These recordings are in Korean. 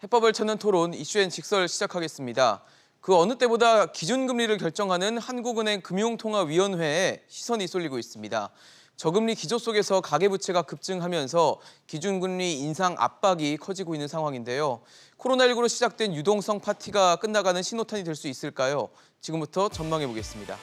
해법을 찾는 토론 이슈앤 직설 시작하겠습니다. 그 어느 때보다 기준금리를 결정하는 한국은행 금융통화위원회에 시선이 쏠리고 있습니다. 저금리 기조 속에서 가계부채가 급증하면서 기준금리 인상 압박이 커지고 있는 상황인데요. 코로나19로 시작된 유동성 파티가 끝나가는 신호탄이 될 수 있을까요? 지금부터 전망해 보겠습니다.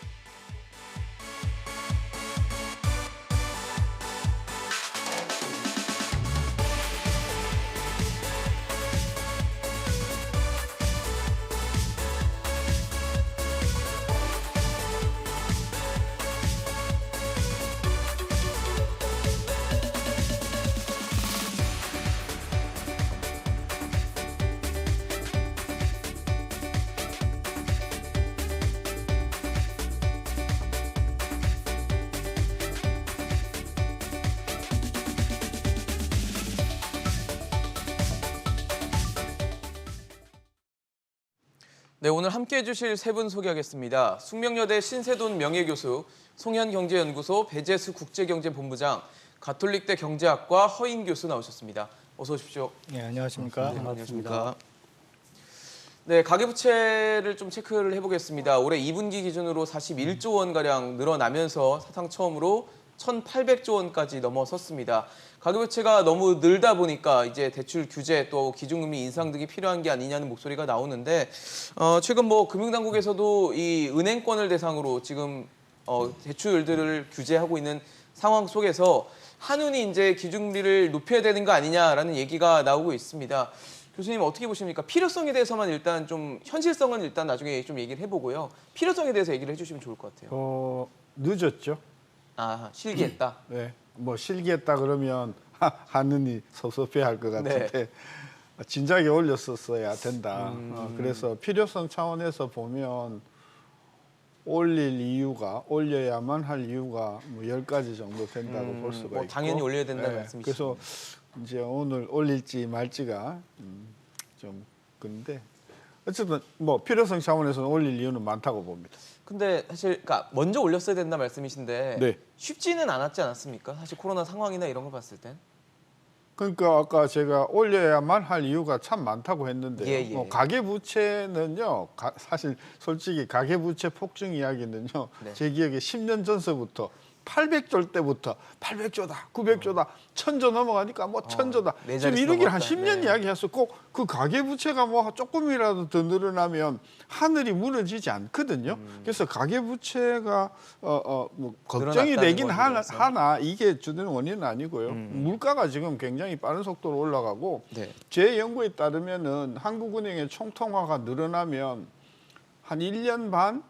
네, 오늘 함께해 주실 세 분 소개하겠습니다. 숙명여대 신세돈 명예교수, 송현경제연구소 배재수 국제경제본부장, 가톨릭대 경제학과 허인 교수 나오셨습니다. 어서 오십시오. 네, 안녕하십니까. 네, 안녕하십니까. 네, 가계부채를 좀 체크를 해보겠습니다. 올해 2분기 기준으로 41조 원가량 늘어나면서 사상 처음으로 1,800조 원까지 넘어섰습니다. 가계부채가 너무 늘다 보니까 이제 대출 규제 또 기준금리 인상 등이 필요한 게 아니냐는 목소리가 나오는데 최근 금융당국에서도 이 은행권을 대상으로 지금 대출들을 규제하고 있는 상황 속에서 한은이 이제 기준금리를 높여야 되는 거 아니냐라는 얘기가 나오고 있습니다. 교수님 어떻게 보십니까? 필요성에 대해서만 일단 좀 현실성은 일단 나중에 좀 얘기를 해보고요. 필요성에 대해서 얘기를 해주시면 좋을 것 같아요. 늦었죠. 아, 실기했다. 네, 뭐 실기했다 그러면 하느니 섭섭해할 것 같은데 네. 진작에 올렸었어야 된다. 그래서 필요성 차원에서 보면 올려야만 할 이유가 뭐 10가지 정도 된다고 볼 수가 있고. 당연히 올려야 된다는 말씀이시죠. 그래서 이제 오늘 올릴지 말지가 좀 그런데 어쨌든 뭐 필요성 차원에서는 올릴 이유는 많다고 봅니다. 근데 사실 그러니까 먼저 올렸어야 된다 말씀이신데 네. 쉽지는 않았지 않았습니까? 사실 코로나 상황이나 이런 거 봤을 땐. 그러니까 아까 제가 올려야만 할 이유가 참 많다고 했는데요. 예. 뭐 가계부채는요, 사실 솔직히 가계부채 폭증 이야기는요, 네. 제 기억에 10년 전서부터 800조일 때부터 800조다, 900조다, 1000조 넘어가니까 뭐 1000조다. 네 지금 자릿수 이런 게 한 넘었다. 10년 네. 이야기했었고 그 가계부채가 뭐 조금이라도 더 늘어나면 하늘이 무너지지 않거든요. 그래서 가계부채가 뭐 걱정이 늘어났다는 되긴 원인에서. 하나 이게 주된 원인은 아니고요. 물가가 지금 굉장히 빠른 속도로 올라가고 네. 제 연구에 따르면은 한국은행의 총통화가 늘어나면 한 1년 반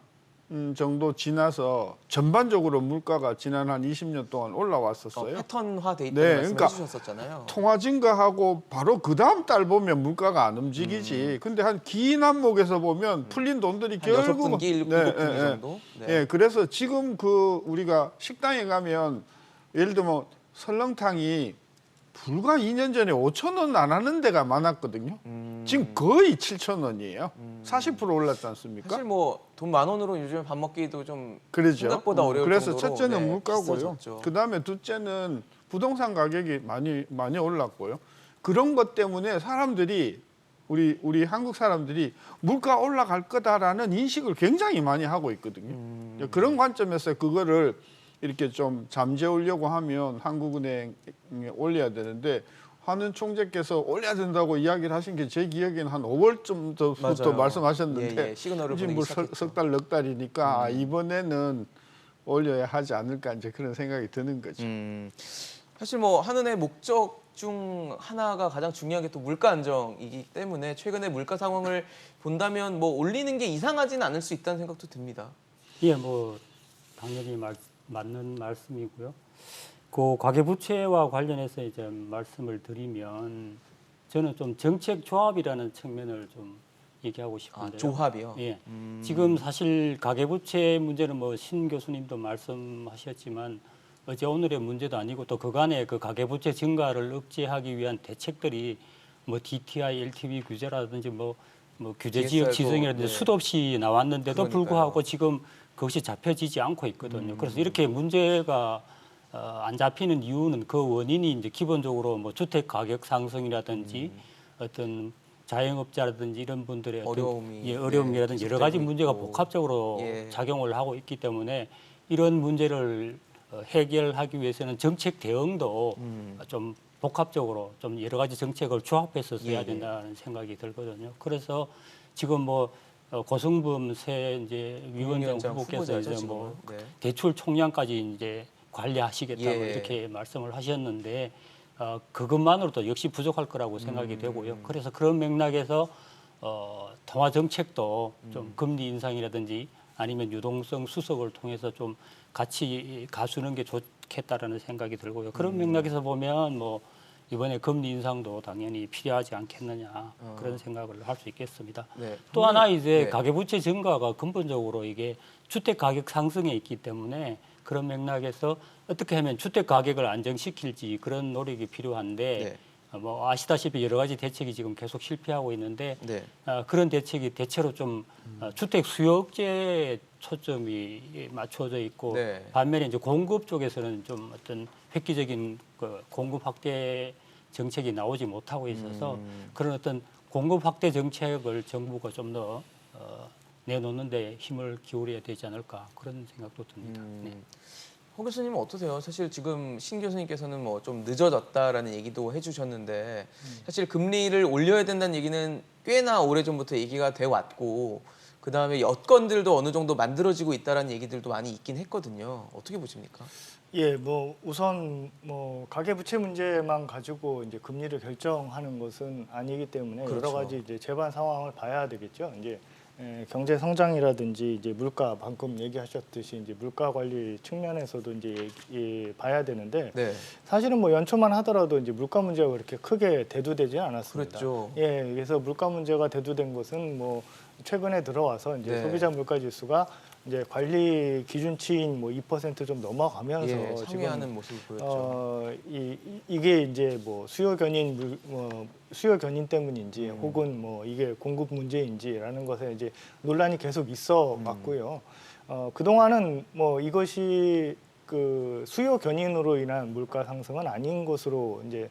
정도 지나서 전반적으로 물가가 지난 한 20년 동안 올라왔었어요. 패턴화 돼 있다는 네, 말씀을 그러니까 해주셨었잖아요. 통화 증가하고 바로 그 다음 달 보면 물가가 안 움직이지. 근데 한 긴 한목에서 보면 풀린 돈들이 한 결국 6분기, 7분기 정도. 네. 예, 그래서 지금 그 우리가 식당에 가면 예를 들면 설렁탕이 불과 2년 전에 5,000원 안 하는 데가 많았거든요. 지금 거의 7,000원이에요. 40% 올랐지 않습니까? 사실 뭐 돈 10,000원으로 요즘 밥 먹기도 좀 그러죠. 생각보다 어려울 그래서 정도로 첫째는 물가고요. 비싸졌죠. 그다음에 둘째는 부동산 가격이 많이 올랐고요. 그런 것 때문에 사람들이 우리 한국 사람들이 물가 올라갈 거다라는 인식을 굉장히 많이 하고 있거든요. 그런 관점에서 그거를 이렇게 좀 잠재우려고 하면 한국은행에 올려야 되는데 한은 총재께서 올려야 된다고 이야기를 하신 게 제 기억에는 한 5월쯤부터 맞아요. 말씀하셨는데 예. 시그널을 이제 보내기 뭐 시작했죠. 석 달, 넉 달이니까 이번에는 올려야 하지 않을까 이제 그런 생각이 드는 거죠. 사실 뭐 한은의 목적 중 하나가 가장 중요한 게 또 물가 안정이기 때문에 최근에 물가 상황을 본다면 뭐 올리는 게 이상하지는 않을 수 있다는 생각도 듭니다. 예, 뭐 당연히 맞는 말씀이고요. 그 가계부채와 관련해서 이제 말씀을 드리면 저는 좀 정책 조합이라는 측면을 좀 얘기하고 싶은데요. 조합이요? 예. 지금 사실 가계부채 문제는 뭐 신 교수님도 말씀하셨지만 어제 오늘의 문제도 아니고 또 그간의 그 가계부채 증가를 억제하기 위한 대책들이 뭐 DTI, LTV 규제라든지 뭐 규제 지역 지정이라든지 네. 수도 없이 나왔는데도 그러니까요. 불구하고 지금 그것이 잡혀지지 않고 있거든요. 그래서 이렇게 문제가 안 잡히는 이유는 그 원인이 이제 기본적으로 뭐 주택 가격 상승이라든지 어떤 자영업자라든지 이런 분들의 어떤 어려움이, 어려움이라든지 여러 가지 계속되고 문제가 있고. 복합적으로 예. 작용을 하고 있기 때문에 이런 문제를 해결하기 위해서는 정책 대응도 좀 복합적으로 좀 여러 가지 정책을 조합해서 써야 예. 된다는 생각이 들거든요. 그래서 지금 뭐 고승범 새 이제 위원장 후보께서 후보자죠, 이제 뭐 지금은. 네. 대출 총량까지 이제 관리하시겠다고 예. 이렇게 말씀을 하셨는데 그것만으로도 역시 부족할 거라고 생각이 되고요. 그래서 그런 맥락에서 통화 정책도 좀 금리 인상이라든지 아니면 유동성 수석을 통해서 좀 같이 가수는 게 좋겠다라는 생각이 들고요. 그런 맥락에서 보면 뭐 이번에 금리 인상도 당연히 필요하지 않겠느냐 그런 생각을 할 수 있겠습니다. 네. 또 하나 이제 네. 가계부채 증가가 근본적으로 이게 주택 가격 상승에 있기 때문에 그런 맥락에서 어떻게 하면 주택 가격을 안정시킬지 그런 노력이 필요한데 뭐 아시다시피 여러 가지 대책이 지금 계속 실패하고 있는데 네. 그런 대책이 대체로 좀 주택 수요 억제에 초점이 맞춰져 있고 네. 반면에 이제 공급 쪽에서는 좀 어떤 획기적인 그 공급 확대 정책이 나오지 못하고 있어서 그런 어떤 공급 확대 정책을 정부가 좀 더 내놓는데 힘을 기울여야 되지 않을까 그런 생각도 듭니다. 네. 홍 교수님은 어떠세요? 사실 지금 신 교수님께서는 뭐 좀 늦어졌다라는 얘기도 해주셨는데 사실 금리를 올려야 된다는 얘기는 꽤나 오래전부터 얘기가 돼 왔고 그 다음에 여건들도 어느 정도 만들어지고 있다라는 얘기들도 많이 있긴 했거든요. 어떻게 보십니까? 예, 뭐 우선 뭐 가계 부채 문제만 가지고 이제 금리를 결정하는 것은 아니기 때문에 그렇죠. 여러 가지 이제 재반 상황을 봐야 되겠죠. 이제 경제 성장이라든지 이제 물가 방금 얘기하셨듯이 이제 물가 관리 측면에서도 이제 봐야 되는데 네. 사실은 뭐 연초만 하더라도 이제 물가 문제가 그렇게 크게 대두되지 않았습니다. 그렇죠. 예, 그래서 물가 문제가 대두된 것은 뭐 최근에 들어와서 이제 네. 소비자 물가 지수가 이제 관리 기준치인 뭐 2% 좀 넘어가면서 예, 지금 상회하는 모습을 보였죠. 이게 이제 뭐 수요 견인 때문인지 혹은 뭐 이게 공급 문제인지라는 것에 이제 논란이 계속 있어 왔고요. 그동안은 뭐 이것이 그 수요 견인으로 인한 물가 상승은 아닌 것으로 이제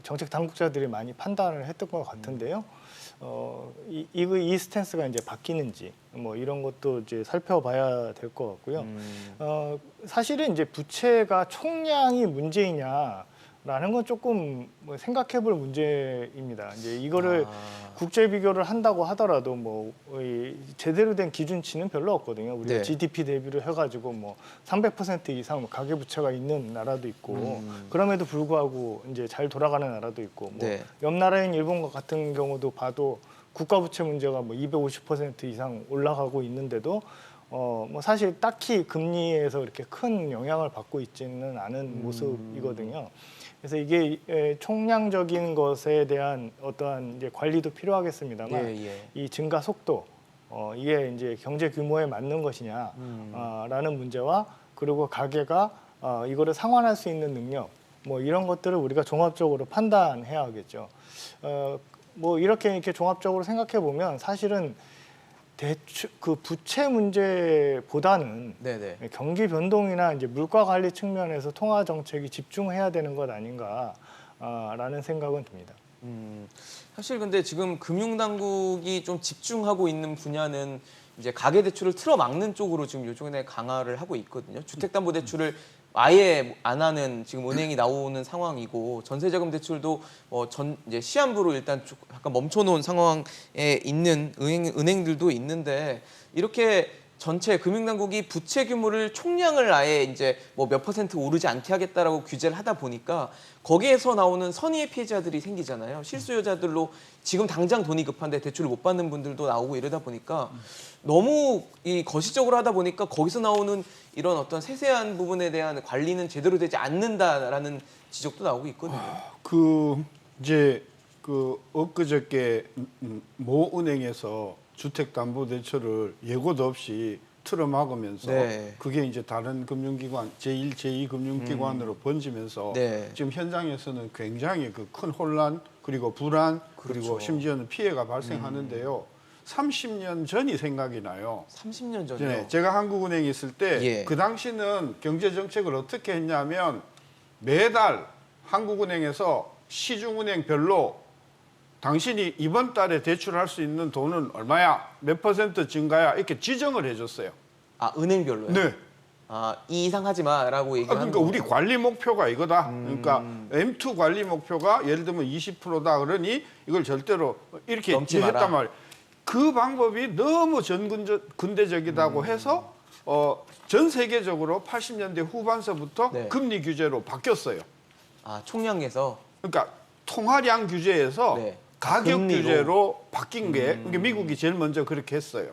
정책 당국자들이 많이 판단을 했던 것 같은데요. 이 스탠스가 이제 바뀌는지 뭐 이런 것도 이제 살펴봐야 될 것 같고요. 사실은 이제 부채가 총량이 문제이냐라는 건 조금 뭐 생각해볼 문제입니다. 이제 이거를 국제 비교를 한다고 하더라도 뭐 제대로 된 기준치는 별로 없거든요. 우리가 네. GDP 대비를 해가지고 뭐 300% 이상 가계 부채가 있는 나라도 있고 그럼에도 불구하고 이제 잘 돌아가는 나라도 있고 뭐 네. 옆 나라인 일본 같은 경우도 봐도 국가 부채 문제가 뭐 250% 이상 올라가고 있는데도 뭐 사실 딱히 금리에서 이렇게 큰 영향을 받고 있지는 않은 모습이거든요. 그래서 이게 총량적인 것에 대한 어떠한 이제 관리도 필요하겠습니다만 이 증가 속도 이게 이제 경제 규모에 맞는 것이냐라는 문제와 그리고 가계가 이거를 상환할 수 있는 능력 뭐 이런 것들을 우리가 종합적으로 판단해야 하겠죠. 뭐 이렇게 종합적으로 생각해 보면 사실은 그 부채 문제보다는 네네. 경기 변동이나 이제 물가 관리 측면에서 통화 정책이 집중해야 되는 것 아닌가라는 생각은 듭니다. 사실 근데 지금 금융당국이 좀 집중하고 있는 분야는 이제 가계대출을 틀어막는 쪽으로 지금 요즘에 강화를 하고 있거든요. 주택담보대출을 아예 안 하는 지금 은행이 나오는 상황이고 전세자금 대출도 이제 시한부로 일단 약간 멈춰놓은 상황에 있는 은행들도 있는데 이렇게 전체 금융당국이 부채 규모를 총량을 아예 이제 뭐 몇 퍼센트 오르지 않게 하겠다라고 규제를 하다 보니까 거기에서 나오는 선의의 피해자들이 생기잖아요. 실수요자들로 지금 당장 돈이 급한데 대출을 못 받는 분들도 나오고 이러다 보니까 너무 이 거시적으로 하다 보니까 거기서 나오는 이런 어떤 세세한 부분에 대한 관리는 제대로 되지 않는다라는 지적도 나오고 있거든요. 그 이제 그 엊그저께 모 은행에서 주택담보대출을 예고도 없이 틀어막으면서 네. 그게 이제 다른 금융기관 제1, 제2 금융기관으로 번지면서 네. 지금 현장에서는 굉장히 그 큰 혼란 그리고 불안 그리고 그렇죠. 심지어는 피해가 발생하는데요. 30년 전이 생각이 나요. 30년 전이요. 네, 제가 한국은행에 있을 때 예. 그 당시는 경제 정책을 어떻게 했냐면 매달 한국은행에서 시중은행별로 당신이 이번 달에 대출할 수 있는 돈은 얼마야? 몇 % 증가야? 이렇게 지정을 해줬어요. 아, 은행별로요? 네. 아, 이 이상 하지 마라고 얘기하는 그러니까 우리 거죠. 관리 목표가 이거다. 그러니까 M2 관리 목표가 예를 들면 20%다 그러니 이걸 절대로 이렇게 넘지 마라. 했단 말이에요. 그 방법이 너무 근대적이다고 해서 전 세계적으로 80년대 후반서부터 네. 금리 규제로 바뀌었어요. 아, 총량에서 그러니까 통화량 규제에서 네. 가격 금리로. 규제로 바뀐 게 그러니까 미국이 제일 먼저 그렇게 했어요.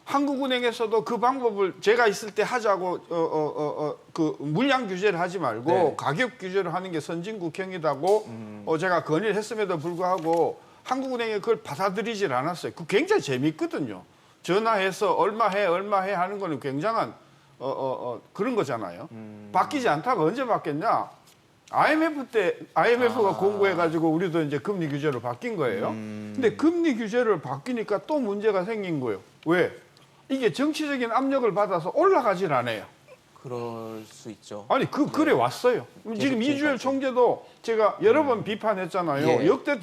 한국은행에서도 그 방법을 제가 있을 때 하자고 그 물량 규제를 하지 말고 네. 가격 규제를 하는 게 선진국형이라고 제가 건의를 했음에도 불구하고 한국은행이 그걸 받아들이질 않았어요. 그 굉장히 재미있거든요. 전화해서 얼마 해 하는 거는 굉장한 그런 거잖아요. 바뀌지 않다가 언제 바뀌었냐? IMF가 공고해가지고 우리도 이제 금리 규제로 바뀐 거예요. 근데 금리 규제를 바뀌니까 또 문제가 생긴 거예요. 왜? 이게 정치적인 압력을 받아서 올라가질 않아요. 그럴 수 있죠. 아니 그래 왔어요. 지금 계속 이주열 지금까지. 총재도 제가 여러 번 비판했잖아요. 예. 역대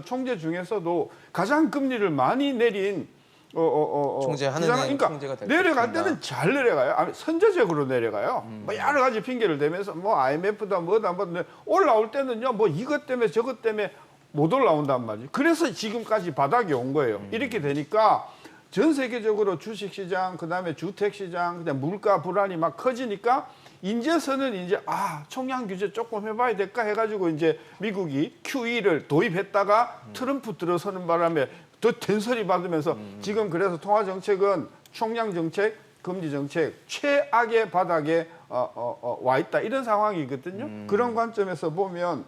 총재 중에서도 가장 금리를 많이 내린 총재 하는 그잖아요. 그러니까 총재가 될 내려갈 것입니다. 때는 잘 내려가요. 아니, 선제적으로 내려가요. 뭐 여러 가지 핑계를 대면서 뭐 IMF다 뭐다 뭐 올라올 때는요 뭐 이것 때문에 저것 때문에 못 올라온단 말이에요. 그래서 지금까지 바닥이 온 거예요. 이렇게 되니까 전 세계적으로 주식시장, 그다음에 주택시장, 그다음 물가 불안이 막 커지니까 이제서는 이제 총량 규제 조금 해봐야 될까 해가지고 이제 미국이 QE를 도입했다가 트럼프 들어서는 바람에 더 텐설이 받으면서 지금 그래서 통화 정책은 총량 정책, 금리 정책 최악의 바닥에 와 있다 이런 상황이거든요. 그런 관점에서 보면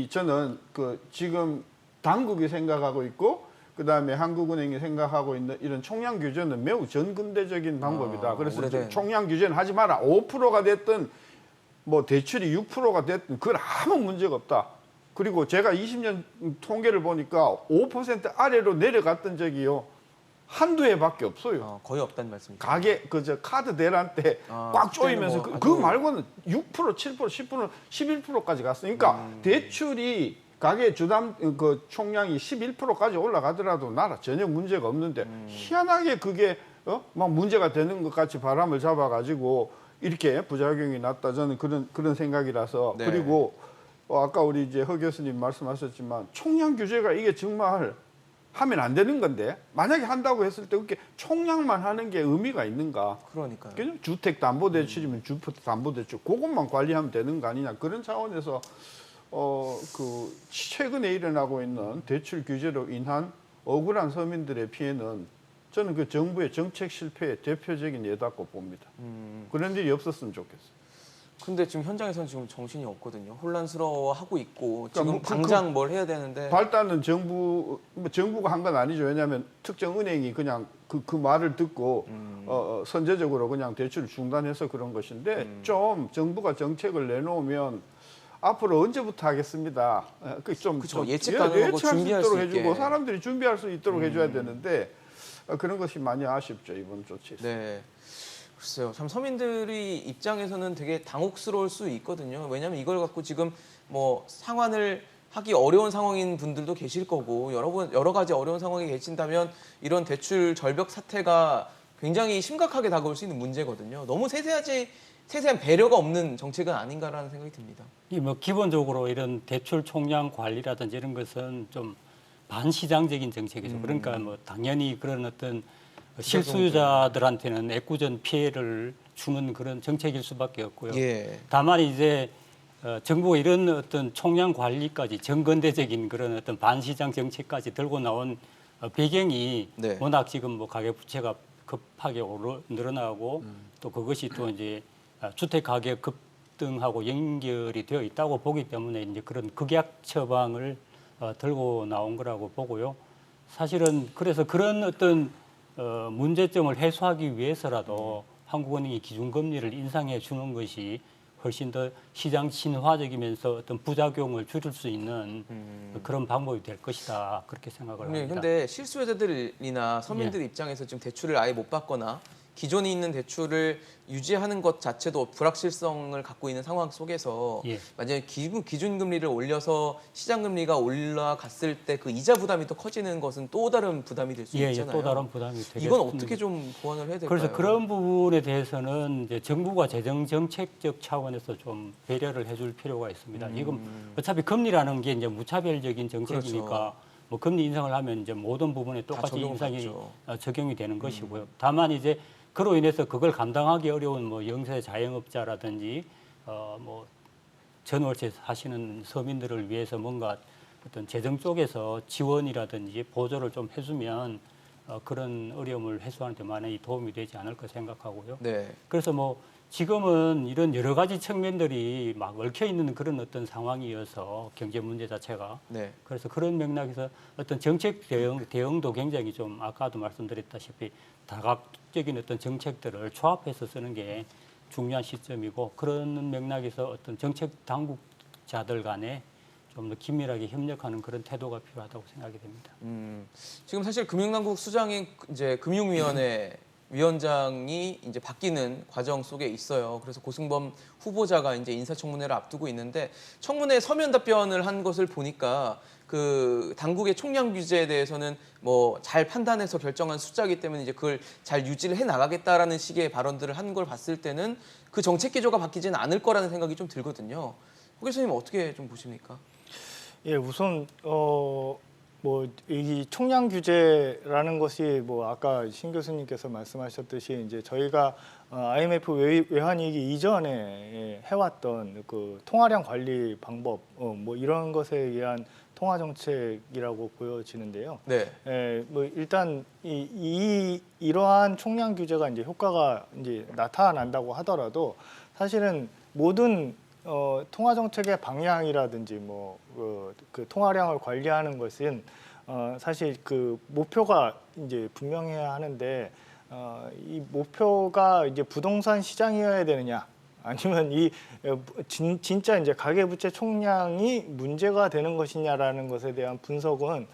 저는 지금 당국이 생각하고 있고. 그다음에 한국은행이 생각하고 있는 이런 총량 규제는 매우 전근대적인 방법이다. 그래서 오래된. 총량 규제는 하지 마라. 5%가 됐든 뭐 대출이 6%가 됐든 그건 아무 문제가 없다. 그리고 제가 20년 통계를 보니까 5% 아래로 내려갔던 적이요. 한두 해밖에 없어요. 거의 없다는 말씀이죠. 가게 카드 대란 때 꽉 조이면서 그때는 뭐 그 아주- 말고는 6%, 7%, 10%, 11%까지 갔어요. 그러니까 대출이 가계 주담 그 총량이 11%까지 올라가더라도 나라 전혀 문제가 없는데 희한하게 그게 막 문제가 되는 것 같이 바람을 잡아가지고 이렇게 부작용이 났다 저는 그런 생각이라서 네. 그리고 아까 우리 이제 허 교수님 말씀하셨지만 총량 규제가 이게 정말 하면 안 되는 건데 만약에 한다고 했을 때 그렇게 총량만 하는 게 의미가 있는가? 그러니까요. 주택담보대출이면 주택담보대출 그것만 관리하면 되는 거 아니냐 그런 차원에서 최근에 일어나고 있는 대출 규제로 인한 억울한 서민들의 피해는 저는 그 정부의 정책 실패의 대표적인 예다고 봅니다. 그런 일이 없었으면 좋겠어요. 근데 지금 현장에서는 지금 정신이 없거든요. 혼란스러워하고 있고 그러니까 지금 뭐 당장 뭘 해야 되는데 발단은 정부가 한 건 아니죠. 왜냐하면 특정 은행이 그냥 그 말을 듣고 선제적으로 그냥 대출을 중단해서 그런 것인데 좀 정부가 정책을 내놓으면 앞으로 언제부터 하겠습니다. 그쵸, 예측 가능하고 예측할 수 준비할 있도록 수 해주고 있게. 사람들이 준비할 수 있도록 해줘야 되는데 그런 것이 많이 아쉽죠 이번 조치에서. 네. 글쎄요. 참 서민들이 입장에서는 되게 당혹스러울 수 있거든요. 왜냐하면 이걸 갖고 지금 뭐 상환을 하기 어려운 상황인 분들도 계실 거고 여러 가지 어려운 상황에 계신다면 이런 대출 절벽 사태가 굉장히 심각하게 다가올 수 있는 문제거든요. 너무 세세한 배려가 없는 정책은 아닌가라는 생각이 듭니다. 뭐 기본적으로 이런 대출 총량 관리라든지 이런 것은 좀 반시장적인 정책이죠. 그러니까 뭐 당연히 그런 어떤 실수요자들한테는 애꿎은 피해를 주는 그런 정책일 수밖에 없고요. 예. 다만 이제 정부가 이런 어떤 총량 관리까지 정근대적인 그런 어떤 반시장 정책까지 들고 나온 배경이 네. 워낙 지금 뭐 가계 부채가 급하게 늘어나고 또 그것이 또 이제 주택 가격 급등하고 연결이 되어 있다고 보기 때문에 이제 그런 극약 처방을 들고 나온 거라고 보고요. 사실은 그래서 그런 어떤 문제점을 해소하기 위해서라도 한국은행이 기준금리를 인상해 주는 것이 훨씬 더 시장 친화적이면서 어떤 부작용을 줄일 수 있는 그런 방법이 될 것이다 그렇게 생각을 합니다. 그런데 실수요자들이나 서민들 입장에서 지금 대출을 아예 못 받거나 기존에 있는 대출을 유지하는 것 자체도 불확실성을 갖고 있는 상황 속에서 예. 만약에 기준금리를 올려서 시장금리가 올라갔을 때 그 이자 부담이 또 커지는 것은 또 다른 부담이 될 수 예, 있잖아요. 또 다른 부담이 되겠습니다. 이건 어떻게 좀 보완을 해야 될까요? 그래서 그런 부분에 대해서는 이제 정부가 재정 정책적 차원에서 좀 배려를 해줄 필요가 있습니다. 이건 어차피 금리라는 게 이제 무차별적인 정책이니까 그렇죠. 뭐 금리 인상을 하면 이제 모든 부분에 똑같이 적용을 인상이 받죠. 적용이 되는 것이고요. 다만 이제 그로 인해서 그걸 감당하기 어려운 뭐 영세 자영업자라든지 뭐 전월세 하시는 서민들을 위해서 뭔가 어떤 재정 쪽에서 지원이라든지 보조를 좀 해주면 그런 어려움을 해소하는 데 많이 도움이 되지 않을까 생각하고요. 네. 그래서 뭐 지금은 이런 여러 가지 측면들이 막 얽혀 있는 그런 어떤 상황이어서 경제 문제 자체가 네. 그래서 그런 맥락에서 어떤 정책 대응도 굉장히 좀 아까도 말씀드렸다시피 다각적인 어떤 정책들을 조합해서 쓰는 게 중요한 시점이고 그런 맥락에서 어떤 정책 당국자들 간에 좀 더 긴밀하게 협력하는 그런 태도가 필요하다고 생각이 됩니다. 지금 사실 금융당국 수장인 이제 금융위원회 위원장이 이제 바뀌는 과정 속에 있어요. 그래서 고승범 후보자가 이제 인사청문회를 앞두고 있는데 청문회 서면 답변을 한 것을 보니까 그 당국의 총량 규제에 대해서는 뭐 잘 판단해서 결정한 숫자이기 때문에 이제 그걸 잘 유지를 해 나가겠다라는 식의 발언들을 한 걸 봤을 때는 그 정책 기조가 바뀌지는 않을 거라는 생각이 좀 들거든요. 호 교수님 어떻게 좀 보십니까? 예, 우선 뭐 이 총량 규제라는 것이 뭐 아까 신 교수님께서 말씀하셨듯이 이제 저희가 IMF 외환위기 이전에 해왔던 그 통화량 관리 방법 뭐 이런 것에 의한 통화 정책이라고 보여지는데요. 네. 뭐 일단 이러한 총량 규제가 이제 효과가 이제 나타난다고 하더라도 사실은 모든 통화 정책의 방향이라든지 뭐 그 통화량을 관리하는 것은 사실 그 목표가 이제 분명해야 하는데 이 목표가 이제 부동산 시장이어야 되느냐 아니면 진짜 이제 가계부채 총량이 문제가 되는 것이냐라는 것에 대한 분석은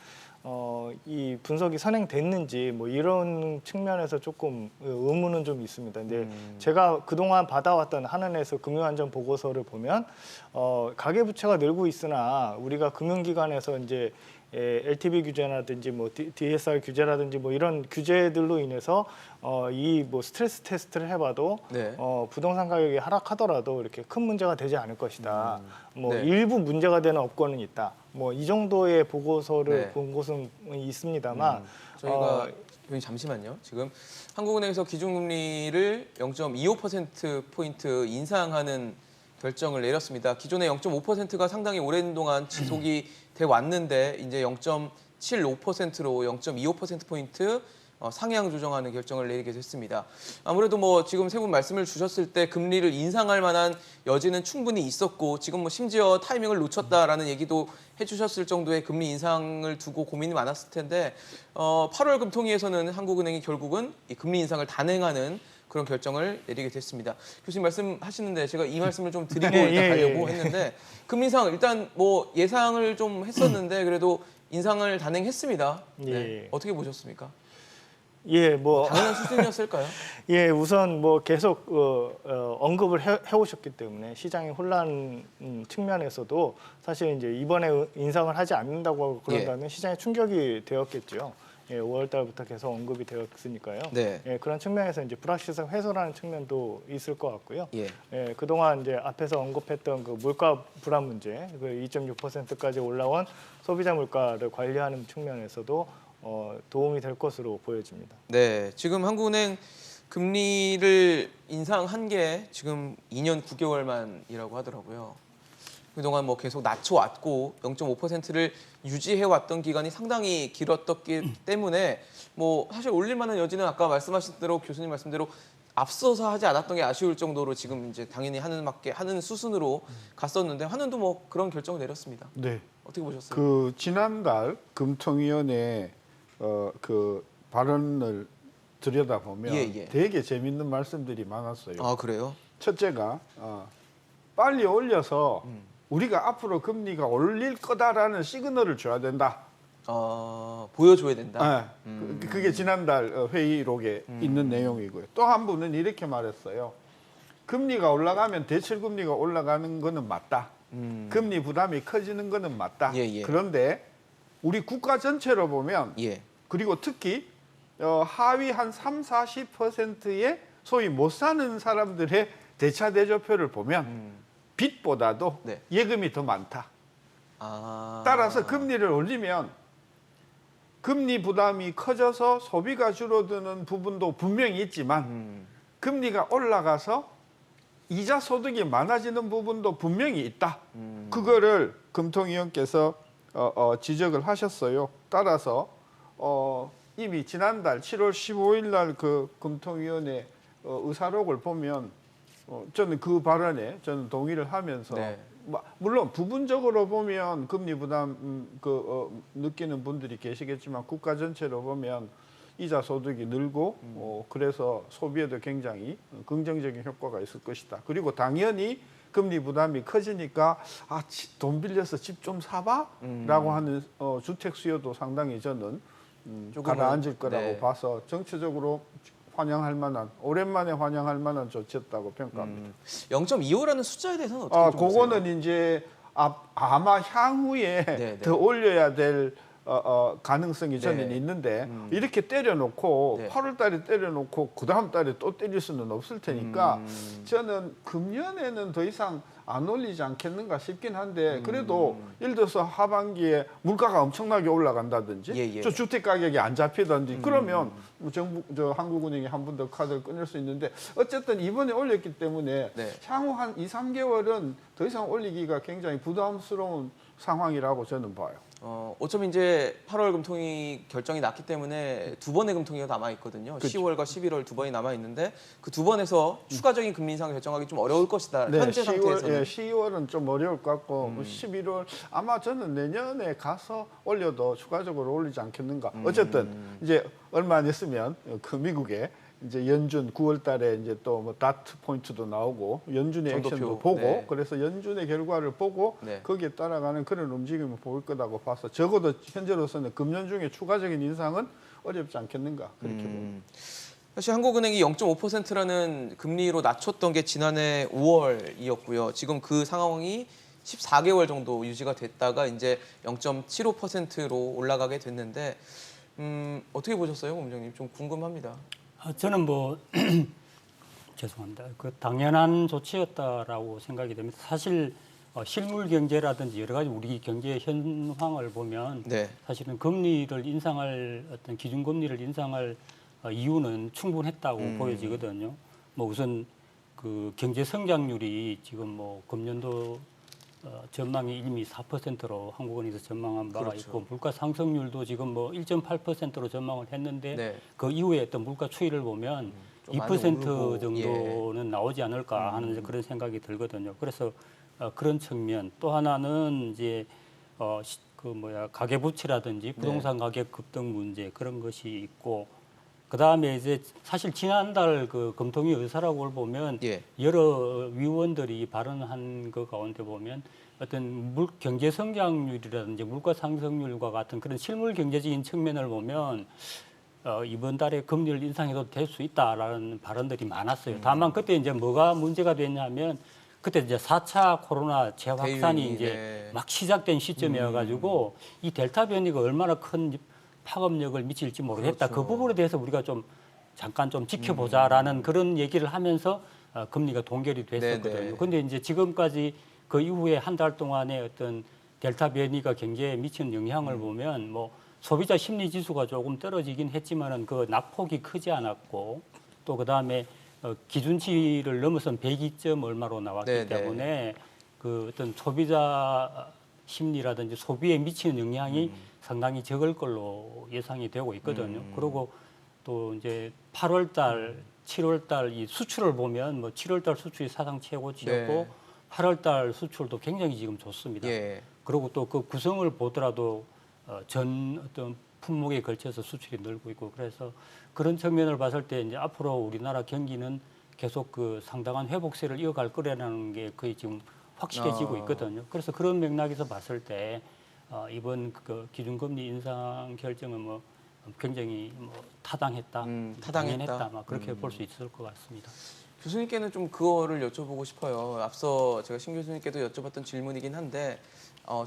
이 분석이 선행됐는지 뭐 이런 측면에서 조금 의문은 좀 있습니다. 근데 제가 그동안 받아왔던 한은에서 금융안전 보고서를 보면 가계부채가 늘고 있으나 우리가 금융기관에서 이제 LTV 규제라든지 뭐 DSR 규제라든지 뭐 이런 규제들로 인해서 이 뭐 스트레스 테스트를 해봐도 네. 부동산 가격이 하락하더라도 이렇게 큰 문제가 되지 않을 것이다. 뭐 네. 일부 문제가 되는 업권은 있다. 뭐 이 정도의 보고서를 네. 본 곳은 있습니다만 저희가 여기 잠시만요. 지금 한국은행에서 기준금리를 0.25%포인트 인상하는 결정을 내렸습니다. 기존의 0.5%가 상당히 오랜 동안 지속이 돼 왔는데 이제 0.75%로 0.25%포인트 상향 조정하는 결정을 내리게 됐습니다. 아무래도 뭐 지금 세 분 말씀을 주셨을 때 금리를 인상할 만한 여지는 충분히 있었고 지금 뭐 심지어 타이밍을 놓쳤다라는 얘기도 해주셨을 정도의 금리 인상을 두고 고민이 많았을 텐데 8월 금통위에서는 한국은행이 결국은 이 금리 인상을 단행하는 그런 결정을 내리게 됐습니다. 교수님 말씀하시는데 제가 이 말씀을 좀 드리고 일단 가려고 했는데 금리 인상 일단 뭐 예상을 좀 했었는데 그래도 인상을 단행했습니다. 네. 예. 어떻게 보셨습니까? 예, 뭐 당연한 수준이었을까요? 예, 우선 뭐 계속 언급을 해오셨기 때문에 시장의 혼란 측면에서도 사실 이제 이번에 인상을 하지 않는다고 그런다면 시장에 충격이 되었겠죠. 예, 5월 달부터 계속 언급이 되었으니까요. 네. 예, 그런 측면에서 이제 불확실성 해소라는 측면도 있을 것 같고요. 예. 예, 그동안 이제 앞에서 언급했던 그 물가 불안 문제, 그 2.6%까지 올라온 소비자 물가를 관리하는 측면에서도 도움이 될 것으로 보여집니다. 네, 지금 한국은행 금리를 인상한 게 지금 2년 9개월 만이라고 하더라고요. 그동안 뭐 계속 낮춰왔고 0.5%를 유지해왔던 기간이 상당히 길었기 때문에 뭐 사실 올릴 만한 여지는 아까 말씀하신 대로 교수님 말씀대로 앞서서 하지 않았던 게 아쉬울 정도로 지금 이제 당연히 하는 수순으로 갔었는데 한은도 뭐 그런 결정을 내렸습니다. 네. 어떻게 보셨어요? 그 지난달 금통위원회 그 발언을 들여다보면 예. 되게 재밌는 말씀들이 많았어요. 아 그래요? 첫째가 빨리 올려서 우리가 앞으로 금리가 올릴 거다라는 시그널을 줘야 된다. 보여줘야 된다. 그게 지난달 회의록에 있는 내용이고요. 또 한 분은 이렇게 말했어요. 금리가 올라가면 대출 금리가 올라가는 거는 맞다. 금리 부담이 커지는 거는 맞다. 예, 예. 그런데 우리 국가 전체로 보면 예. 그리고 특히 하위 한 30-40%의 소위 못 사는 사람들의 대차 대조표를 보면 빚보다도 네. 예금이 더 많다. 아. 따라서 금리를 올리면 금리 부담이 커져서 소비가 줄어드는 부분도 분명히 있지만 금리가 올라가서 이자 소득이 많아지는 부분도 분명히 있다. 그거를 금통위원께서 지적을 하셨어요. 따라서 이미 지난달 7월 15일 날 그 금통위원회 의사록을 보면 저는 그 발언에 저는 동의를 하면서 네. 물론 부분적으로 보면 금리 부담 느끼는 분들이 계시겠지만 국가 전체로 보면 이자 소득이 늘고 그래서 소비에도 굉장히 긍정적인 효과가 있을 것이다. 그리고 당연히 금리 부담이 커지니까 돈 빌려서 집 좀 사봐라고 하는 주택 수요도 상당히 저는 조금은, 가라앉을 거라고 네. 봐서 정치적으로 환영할 만한 오랜만에 환영할 만한 조치였다고 평가합니다. 0.25라는 숫자에 대해서는 어떻게 좀 보세요? 그거는 이제 아마 향후에 네, 더 네. 올려야 될 가능성이 저는 네. 있는데 이렇게 때려놓고 네. 8월 달에 때려놓고 그 다음 달에 또 때릴 수는 없을 테니까 저는 금년에는 더 이상 안 올리지 않겠는가 싶긴 한데 그래도 예를 들어서 하반기에 물가가 엄청나게 올라간다든지 예, 예. 저 주택 가격이 안 잡히든지 그러면 뭐 한국은행이 한 번 더 카드를 끊을 수 있는데 어쨌든 이번에 올렸기 때문에 네. 향후 한 2-3개월은 더 이상 올리기가 굉장히 부담스러운 상황이라고 저는 봐요. 어차피 이제 8월 금통위 결정이 났기 때문에 두 번의 금통위가 남아 있거든요. 그렇죠. 10월과 11월 두 번이 남아 있는데 그 두 번에서 추가적인 금리 인상을 결정하기 좀 어려울 것이다. 현재 상태에서는. 10월은 좀 어려울 것 같고 11월 아마 저는 내년에 가서 올려도 추가적으로 올리지 않겠는가. 어쨌든 이제 얼마 안 있으면 그 미국에 이제 연준 9월 달에 이제 또 뭐 다트 포인트도 나오고 연준의 정도표, 액션도 보고 네. 그래서 연준의 결과를 보고 네. 거기에 따라가는 그런 움직임을 보일 거라고 봐서 적어도 현재로서는 금년 중에 추가적인 인상은 어렵지 않겠는가 그렇게 봅니다. 사실 한국은행이 0.5%라는 금리로 낮췄던 게 지난해 5월이었고요. 지금 그 상황이 14개월 정도 유지가 됐다가 이제 0.75%로 올라가게 됐는데 어떻게 보셨어요, 본부장님? 좀 궁금합니다. 저는 뭐 죄송합니다. 그 당연한 조치였다라고 생각이 됩니다. 사실 실물 경제라든지 여러 가지 우리 경제의 현황을 보면 네. 사실은 금리를 인상할 어떤 기준 금리를 인상할 이유는 충분했다고 보여지거든요. 뭐 우선 그 경제 성장률이 지금 뭐 금년도 전망이 이미 4%로 한국은행에서 전망한 바가 그렇죠. 있고 물가 상승률도 지금 뭐 1.8%로 전망을 했는데 네. 그 이후에 어떤 물가 추이를 보면 좀 많이 2% 오르고, 정도는 나오지 않을까 하는 그런 생각이 들거든요. 그래서 그런 측면 또 하나는 이제 가계부채라든지 부동산 가격 급등 문제 그런 것이 있고 그 다음에 이제 사실 지난달 그 금통위 의사록을 보면 예. 여러 위원들이 발언한 그 가운데 보면 어떤 경제 성장률이라든지 물가 상승률과 같은 그런 실물 경제적인 측면을 보면 이번 달에 금리를 인상해도 될 수 있다라는 발언들이 많았어요. 다만 그때 이제 뭐가 문제가 됐냐면 그때 이제 4차 코로나 재확산이 대유행이, 이제 네. 막 시작된 시점이어가지고 이 델타 변이가 얼마나 큰 파급력을 미칠지 모르겠다. 그렇죠. 그 부분에 대해서 우리가 좀 잠깐 좀 지켜보자라는 그런 얘기를 하면서 금리가 동결이 됐었거든요. 네네. 근데 이제 지금까지 그 이후에 한 달 동안의 어떤 델타 변이가 경제에 미치는 영향을 보면 뭐 소비자 심리 지수가 조금 떨어지긴 했지만은 그 낙폭이 크지 않았고 또 그다음에 기준치를 넘어선 102점 얼마로 나왔기 네네. 때문에 그 어떤 소비자 심리라든지 소비에 미치는 영향이 상당히 적을 걸로 예상이 되고 있거든요. 그리고 또 이제 8월 달, 7월 달 이 수출을 보면 뭐 7월 달 수출이 사상 최고치였고 네. 8월 달 수출도 굉장히 지금 좋습니다. 예. 그리고 또 그 구성을 보더라도 전 어떤 품목에 걸쳐서 수출이 늘고 있고 그래서 그런 측면을 봤을 때 이제 앞으로 우리나라 경기는 계속 그 상당한 회복세를 이어갈 거라는 게 거의 지금 확실해지고 있거든요. 그래서 그런 맥락에서 봤을 때 이번 그 기준금리 인상 결정은 뭐 굉장히 뭐 타당했다, 타당했다. 당연했다, 막 그렇게 볼 수 있을 것 같습니다. 교수님께는 좀 그거를 여쭤보고 싶어요. 앞서 제가 신 교수님께도 여쭤봤던 질문이긴 한데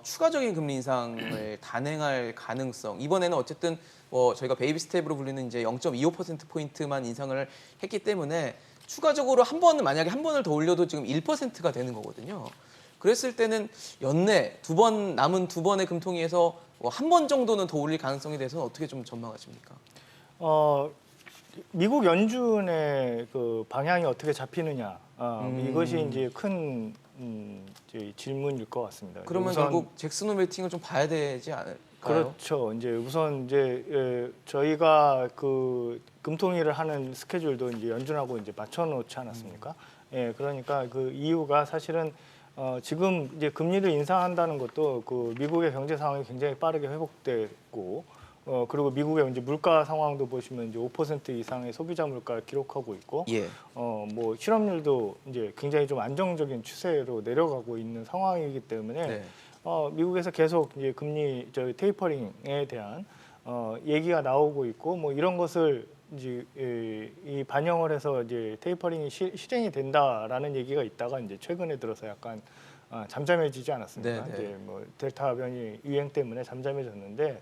추가적인 금리 인상을 단행할 가능성. 이번에는 어쨌든 뭐 저희가 베이비 스텝으로 불리는 이제 0.25%포인트만 인상을 했기 때문에 추가적으로 만약에 한 번을 더 올려도 지금 1%가 되는 거거든요. 그랬을 때는 연내 남은 두 번의 금통위에서 한 번 정도는 더 올릴 가능성에 대해서는 어떻게 좀 전망하십니까? 미국 연준의 그 방향이 어떻게 잡히느냐 이것이 이제 큰 이제 질문일 것 같습니다. 그러면 우선, 결국 잭슨 홀 미팅을 좀 봐야 되지 않을까요? 그렇죠. 이제 우선 이제 저희가 그 금통위를 하는 스케줄도 이제 연준하고 이제 맞춰놓지 않았습니까? 예, 그러니까 그 이유가 사실은 지금 이제 금리를 인상한다는 것도 그 미국의 경제 상황이 굉장히 빠르게 회복되고 그리고 미국의 이제 물가 상황도 보시면 이제 5% 이상의 소비자 물가를 기록하고 있고 예. 뭐 실업률도 이제 굉장히 좀 안정적인 추세로 내려가고 있는 상황이기 때문에 네. 미국에서 계속 이제 금리 테이퍼링에 대한 얘기가 나오고 있고 뭐 이런 것을 이제 이 반영을 해서 이제 테이퍼링이 실행이 된다라는 얘기가 있다가 이제 최근에 들어서 약간 잠잠해지지 않았습니까? 네, 네. 이제 뭐 델타 변이 유행 때문에 잠잠해졌는데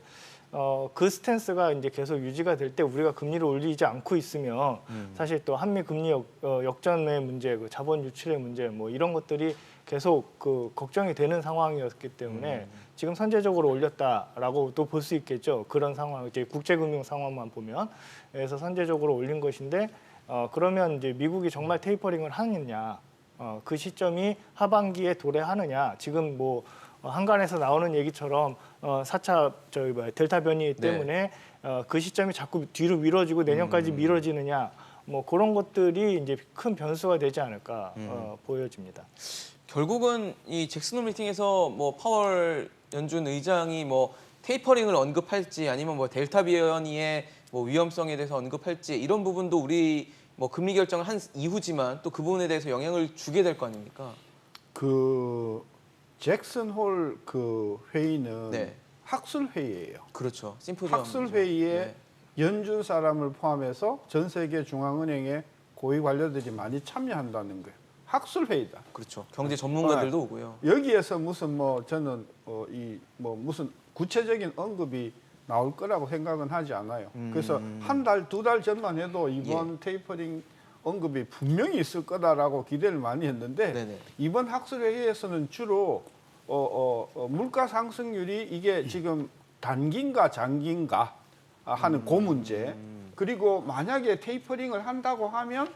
그 스탠스가 이제 계속 유지가 될 때 우리가 금리를 올리지 않고 있으면 사실 또 한미 금리 역전의 문제, 그 자본 유출의 문제 뭐 이런 것들이 계속 그 걱정이 되는 상황이었기 때문에 지금 선제적으로 올렸다라고 또 볼 수 있겠죠. 그런 상황, 이제 국제금융 상황만 보면 그래서 선제적으로 올린 것인데 그러면 이제 미국이 정말 테이퍼링을 하느냐, 그 시점이 하반기에 도래하느냐, 지금 뭐 한간에서 나오는 얘기처럼 4차 델타 변이 때문에 그 시점이 자꾸 뒤로 미뤄지고 내년까지 미뤄지느냐, 뭐 그런 것들이 이제 큰 변수가 되지 않을까 보여집니다. 결국은 이 잭슨 홀 미팅에서 뭐 파월 연준 의장이 뭐 테이퍼링을 언급할지 아니면 뭐 델타 변이의 뭐 위험성에 대해서 언급할지 이런 부분도 우리 뭐 금리 결정을 한 이후지만 또 그 부분에 대해서 영향을 주게 될 거 아닙니까? 그 잭슨 홀 그 회의는 네. 학술 회의예요. 그렇죠. 심포지엄. 학술 회의에 연준 사람을 포함해서 전 세계 중앙은행의 고위 관료들이 많이 참여한다는 거예요. 학술 회의다. 그렇죠. 경제 전문가들도 오고요. 여기에서 무슨 뭐 저는 이 뭐 무슨 구체적인 언급이 나올 거라고 생각은 하지 않아요. 그래서 한 달, 두 달 전만 해도 이번 테이퍼링 언급이 분명히 있을 거다라고 기대를 많이 했는데 네네. 이번 학술회의에서는 주로 물가 상승률이 이게 지금 단기인가 장기인가 하는 그 문제, 그리고 만약에 테이퍼링을 한다고 하면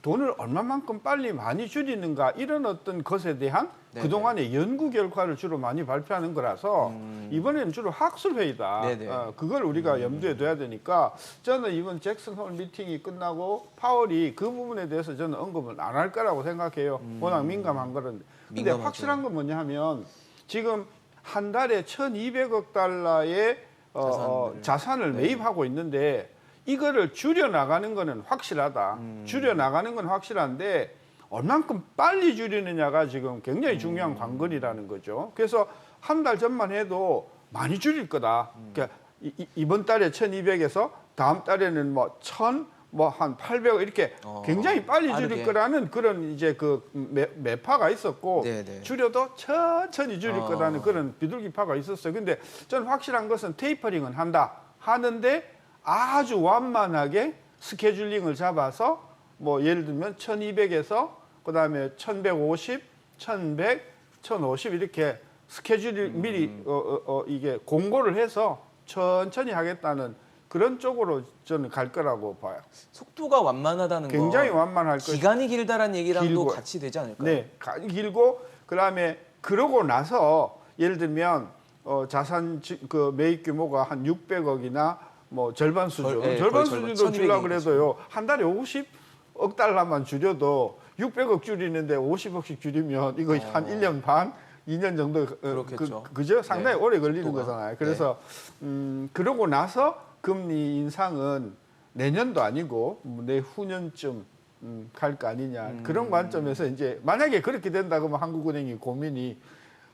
돈을 얼마만큼 빨리 많이 줄이는가 이런 어떤 것에 대한 네네. 그동안의 연구 결과를 주로 많이 발표하는 거라서 이번에는 주로 학술 회의다. 네네. 그걸 우리가 염두에 둬야 되니까 저는 이번 잭슨 홀 미팅이 끝나고 파월이 그 부분에 대해서 저는 언급을 안 할 거라고 생각해요. 워낙 민감한 거는. 근데 민감하죠. 확실한 건 뭐냐 하면 지금 한 달에 1,200억 달러의 자산을 매입하고 있는데 이거를 줄여나가는 거는 확실하다. 줄여나가는 건 확실한데 얼만큼 빨리 줄이느냐가 지금 굉장히 중요한 관건이라는 거죠. 그래서 한 달 전만 해도 많이 줄일 거다. 그러니까 이번 달에 1,200에서 다음 달에는 뭐 1,000, 뭐 한 800 이렇게 굉장히 빨리 빠르게. 줄일 거라는 그런 이제 그 매파가 있었고 네네. 줄여도 천천히 줄일 거라는 그런 비둘기파가 있었어요. 근데 저는 확실한 것은 테이퍼링은 한다. 하는데 아주 완만하게 스케줄링을 잡아서 뭐 예를 들면 1,200에서 그다음에 1,150, 1,100, 1,050 이렇게 스케줄을 미리 이게 공고를 해서 천천히 하겠다는 그런 쪽으로 저는 갈 거라고 봐요. 속도가 완만하다는 거. 굉장히 완만할 거예요. 기간이 길다라는 얘기랑도 길고. 같이 되지 않을까요? 네, 길고 그다음에 그러고 나서 예를 들면 자산 그 매입 규모가 한 600억이나 뭐 절반 수준, 절반 수준도 주려고 그래도요. 한 달에 50억 달러만 줄여도 600억 줄이는데 50억씩 줄이면 이거 한 1년 반, 2년 정도 그렇겠죠. 그죠? 상당히 네, 오래 걸리는 속도가. 거잖아요. 그래서 그러고 나서 금리 인상은 내년도 아니고 내후년쯤 갈 거 아니냐. 그런 관점에서 이제 만약에 그렇게 된다 그러면 한국은행이 고민이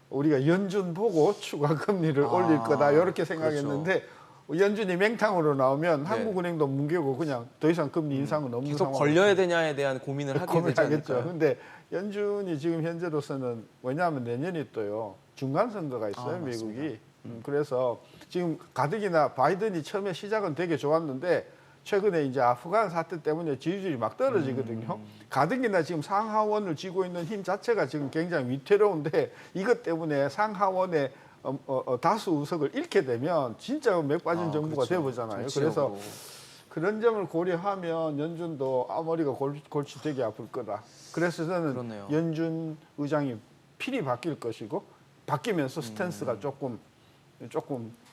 우리가 연준 보고 추가 금리를 올릴 거다 이렇게 생각했는데 연준이 맹탕으로 나오면 네. 한국은행도 뭉개고 그냥 더 이상 금리 인상은 없는 계속 상황. 걸려야 되냐에 대한 고민을 하게 되지 고민하겠죠. 않을까요? 근데 연준이 지금 현재로서는 왜냐하면 내년이 또요 중간 선거가 있어요 미국이. 그래서 지금 가뜩이나 바이든이 처음에 시작은 되게 좋았는데 최근에 이제 아프간 사태 때문에 지지율이 막 떨어지거든요. 가뜩이나 지금 상하원을 쥐고 있는 힘 자체가 지금 굉장히 위태로운데 이것 때문에 상하원의 다수 의석을 잃게 되면 진짜 맥 빠진 정부가 그렇죠. 돼보잖아요. 정치적으로. 그래서 그런 점을 고려하면 연준도 머리가 골치 되게 아플 거다. 그래서 저는 그렇네요. 연준 의장이 필히 바뀔 것이고 바뀌면서 스탠스가 조금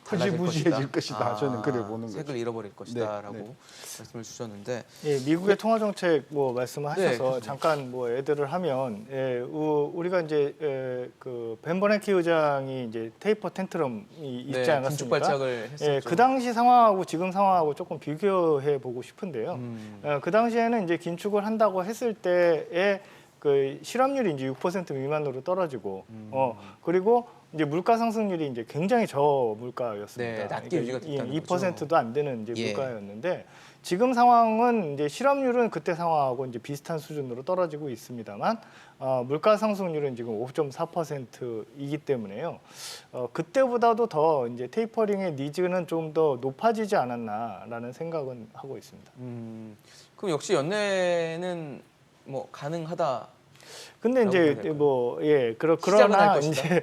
달라질 흐지부지해질 것이다. 저는 그래 보는 거죠. 색을 잃어버릴 것이다라고 네. 말씀을 주셨는데 예, 미국의 통화 정책 뭐 말씀하셔서 네, 잠깐 뭐 애들을 하면 우리가 이제 그 벤 버냉키 의장이 이제 테이퍼 텐트럼이 있지 네, 긴축 않았습니까? 발작을 했었죠. 예, 그 당시 상황하고 지금 상황하고 조금 비교해 보고 싶은데요. 그 당시에는 이제 긴축을 한다고 했을 때의 그 실업률이 이제 6% 미만으로 떨어지고 그리고 이제 물가 상승률이 이제 굉장히 저물가였습니다. 네, 낮게 유지가 됐다는 2%도 안 되는 이제 예. 물가였는데 지금 상황은 이제 실업률은 그때 상황하고 이제 비슷한 수준으로 떨어지고 있습니다만 물가 상승률은 지금 5.4%이기 때문에요. 그때보다도 더 이제 테이퍼링의 니즈는 좀 더 높아지지 않았나라는 생각은 하고 있습니다. 그럼 역시 연내는 뭐 가능하다. 근데 라고 이제 봐야 뭐 시작은 할 그러나 것이다. 이제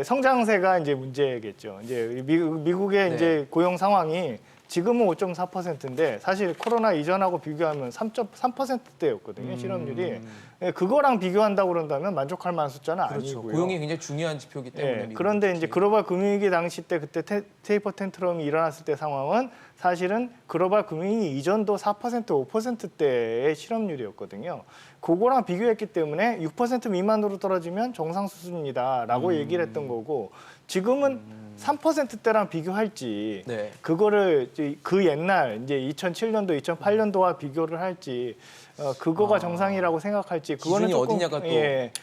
성장세가 이제 문제겠죠. 이제 미국의 네. 이제 고용 상황이 지금은 5.4%인데 사실 코로나 이전하고 비교하면 3.3%대였거든요. 실업률이. 예, 그거랑 비교한다고 그런다면 만족할 만한 숫자는 그렇죠. 아니고요. 고용이 굉장히 중요한 지표이기 때문에. 예, 미국은 그런데 특히. 이제 글로벌 금융위기 당시 때 그때 테이퍼 텐트럼이 일어났을 때 상황은 사실은 글로벌 금융위기 이전도 4% 5%대의 실업률이었거든요. 그거랑 비교했기 때문에 6% 미만으로 떨어지면 정상 수준이다라고 얘기를 했던 거고 지금은 3%대랑 비교할지 네. 그거를 그 옛날 이제 2007년도 2008년도와 비교를 할지 그거가 정상이라고 생각할지 그거는 기준이 조금 어디냐가 또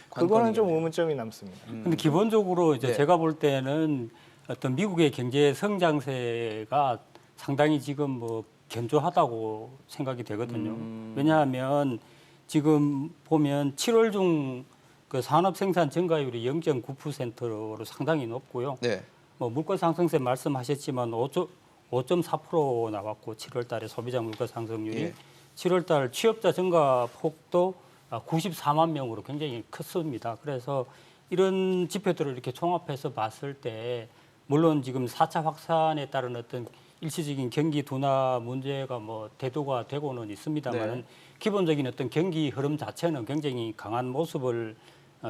그거는 좀 관건이겠네요. 의문점이 남습니다. 근데 기본적으로 이제 네. 제가 볼 때는 어떤 미국의 경제 성장세가 상당히 지금 뭐 견조하다고 생각이 되거든요. 왜냐하면 지금 보면 7월 중 그 산업 생산 증가율이 0.9%로 상당히 높고요. 네. 뭐 물가 상승세 말씀하셨지만 5.4% 나왔고 7월 달에 소비자 물가 상승률이 예. 7월 달 취업자 증가 폭도 94만 명으로 굉장히 컸습니다. 그래서 이런 지표들을 이렇게 종합해서 봤을 때 물론 지금 4차 확산에 따른 어떤 일시적인 경기 둔화 문제가 뭐 대두가 되고는 있습니다만 네. 기본적인 어떤 경기 흐름 자체는 굉장히 강한 모습을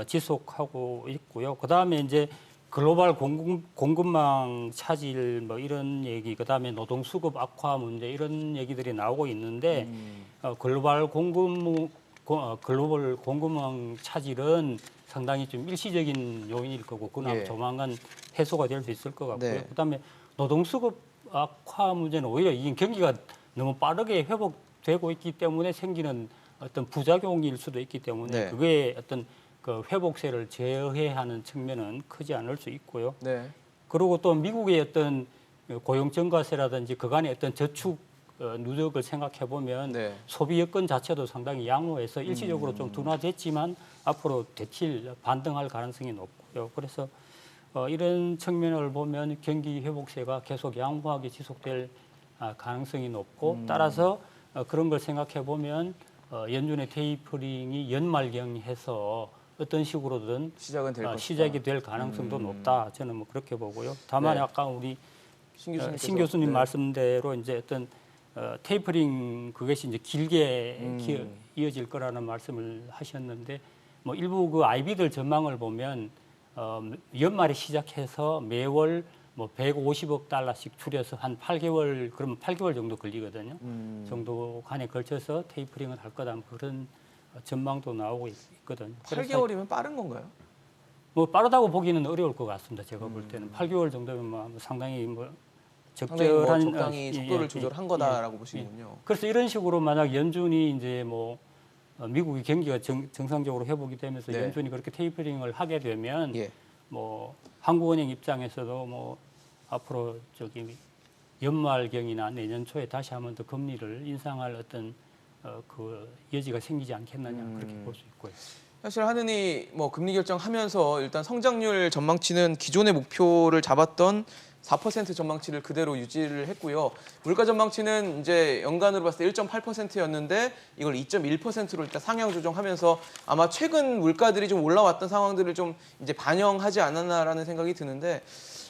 지속하고 있고요. 그다음에 이제 글로벌 공급망 차질 뭐 이런 얘기, 그다음에 노동 수급 악화 문제 이런 얘기들이 나오고 있는데 글로벌 공급망 차질은 상당히 좀 일시적인 요인일 거고 그나마 예. 조만간 해소가 될 수 있을 것 같고요. 네. 그다음에 노동 수급 악화 문제는 오히려 이 경기가 너무 빠르게 회복되고 있기 때문에 생기는 어떤 부작용일 수도 있기 때문에 네. 그게 어떤 그 회복세를 제어해야 하는 측면은 크지 않을 수 있고요. 네. 그리고 또 미국의 어떤 고용 증가세라든지 그간의 어떤 저축 누적을 생각해 보면 네. 소비 여건 자체도 상당히 양호해서 일시적으로 좀 둔화됐지만 앞으로 되칠 반등할 가능성이 높고요. 그래서 이런 측면을 보면 경기 회복세가 계속 양호하게 지속될 가능성이 높고 따라서 그런 걸 생각해 보면 연준의 테이퍼링이 연말경해서 어떤 식으로든 시작은 될 것이다. 시작이 될 가능성도 높다. 저는 뭐 그렇게 보고요. 다만 네. 아까 우리 신 교수님 네. 말씀대로 이제 어떤 테이퍼링 그것이 이제 길게 이어질 거라는 말씀을 하셨는데 뭐 일부 그 IB들 전망을 보면 연말에 시작해서 매월 뭐 150억 달러씩 줄여서 한 8개월 그러면 8개월 정도 걸리거든요. 정도 간에 걸쳐서 테이퍼링을 할 거다 그런 전망도 나오고 있거든요. 그래서 8개월이면 빠른 건가요? 뭐 빠르다고 보기는 어려울 것 같습니다. 제가 볼 때는 8개월 정도면 뭐 상당히 뭐 상당히 뭐 적절한 적당히 속도를 조절한 거다라고 보시는군요. 그래서 이런 식으로 만약 연준이 이제 뭐 미국의 경기가 정상적으로 회복이 되면서 네. 연준이 그렇게 테이퍼링을 하게 되면 예. 뭐 한국은행 입장에서도 뭐 앞으로 연말경이나 내년 초에 다시 한번 더 금리를 인상할 어떤 그 여지가 생기지 않겠느냐 그렇게 볼 수 있고요. 사실 한은이 뭐 금리 결정하면서 일단 성장률 전망치는 기존의 목표를 잡았던 4% 전망치를 그대로 유지를 했고요. 물가 전망치는 이제 연간으로 봤을 때 1.8%였는데 이걸 2.1%로 일단 상향 조정하면서 아마 최근 물가들이 좀 올라왔던 상황들을 좀 이제 반영하지 않았나라는 생각이 드는데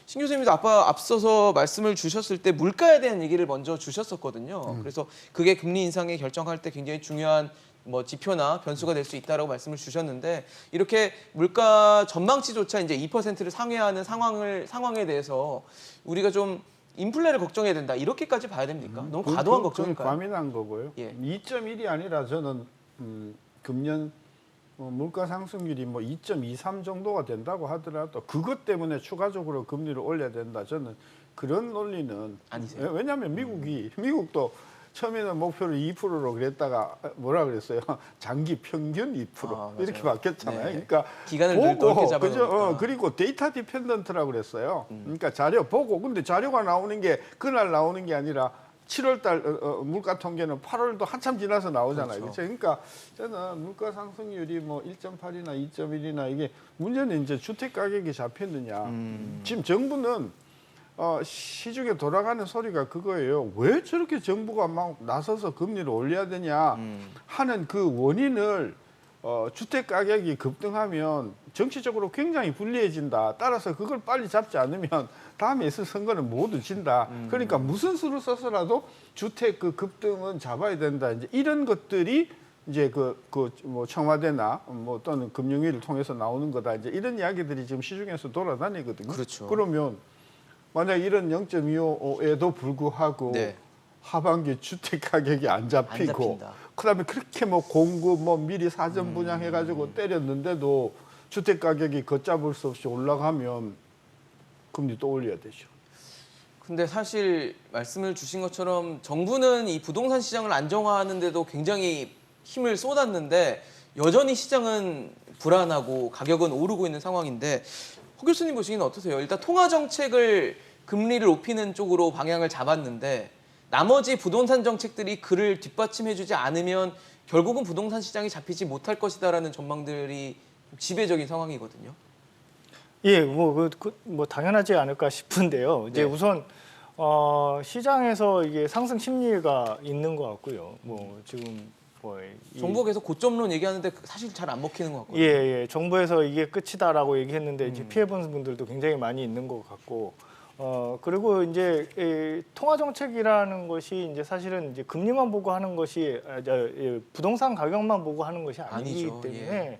신 교수님도 앞서서 말씀을 주셨을 때 물가에 대한 얘기를 먼저 주셨었거든요. 그래서 그게 금리 인상에 결정할 때 굉장히 중요한 뭐 지표나 변수가 될 수 있다라고 말씀을 주셨는데 이렇게 물가 전망치조차 이제 2%를 상회하는 상황에 대해서 우리가 좀 인플레를 걱정해야 된다 이렇게까지 봐야 됩니까? 너무 과도한 걱정일까요? 과민한 거고요. 예. 2.1이 아니라 저는 금년 물가 상승률이 뭐 2.23 정도가 된다고 하더라도 그것 때문에 추가적으로 금리를 올려야 된다. 저는 그런 논리는 아니세요? 왜냐하면 미국도 처음에는 목표를 2%로 그랬다가 뭐라 그랬어요? 장기 평균 2% 이렇게 바뀌었잖아요. 네. 그러니까 기간을 보고 넓게 잡아놓으니까. 그죠? 그리고 데이터 디펜던트라고 그랬어요. 그러니까 자료 보고 근데 자료가 나오는 게 그날 나오는 게 아니라 7월달 물가 통계는 8월도 한참 지나서 나오잖아요. 그렇죠? 그러니까 저는 물가 상승률이 뭐 1.8이나 2.1이나 이게 문제는 이제 주택 가격이 잡혔느냐. 지금 정부는 시중에 돌아가는 소리가 그거예요. 왜 저렇게 정부가 막 나서서 금리를 올려야 되냐 하는 그 원인을 주택 가격이 급등하면 정치적으로 굉장히 불리해진다. 따라서 그걸 빨리 잡지 않으면 다음에 있을 선거는 모두 진다. 그러니까 무슨 수를 써서라도 주택 그 급등은 잡아야 된다. 이제 이런 것들이 이제 뭐 청와대나 뭐 또는 금융위를 통해서 나오는 거다. 이제 이런 이야기들이 지금 시중에서 돌아다니거든요. 그렇죠. 그러면 만약 이런 0.25에도 불구하고 네. 하반기 주택 가격이 안 잡히고 잡힌다. 그다음에 그렇게 뭐 공급 뭐 미리 사전 분양해가지고 때렸는데도 주택 가격이 걷잡을 수 없이 올라가면 금리 또 올려야 되죠. 근데 사실 말씀을 주신 것처럼 정부는 이 부동산 시장을 안정화하는데도 굉장히 힘을 쏟았는데 여전히 시장은 불안하고 가격은 오르고 있는 상황인데 허 교수님 보시기는 어떠세요? 일단 통화 정책을 금리를 높이는 쪽으로 방향을 잡았는데 나머지 부동산 정책들이 그를 뒷받침해주지 않으면 결국은 부동산 시장이 잡히지 못할 것이다라는 전망들이 지배적인 상황이거든요. 예, 뭐 당연하지 않을까 싶은데요. 이제 네. 우선 시장에서 이게 상승 심리가 있는 것 같고요. 뭐 지금 정부가 계속 고점론 얘기하는데 사실 잘 안 먹히는 것 같거든요. 예, 정부에서 이게 끝이다라고 얘기했는데 이제 피해본 분들도 굉장히 많이 있는 것 같고, 그리고 이제 통화 정책이라는 것이 이제 사실은 이제 금리만 보고 하는 것이 부동산 가격만 보고 하는 것이 아니기 아니죠. 때문에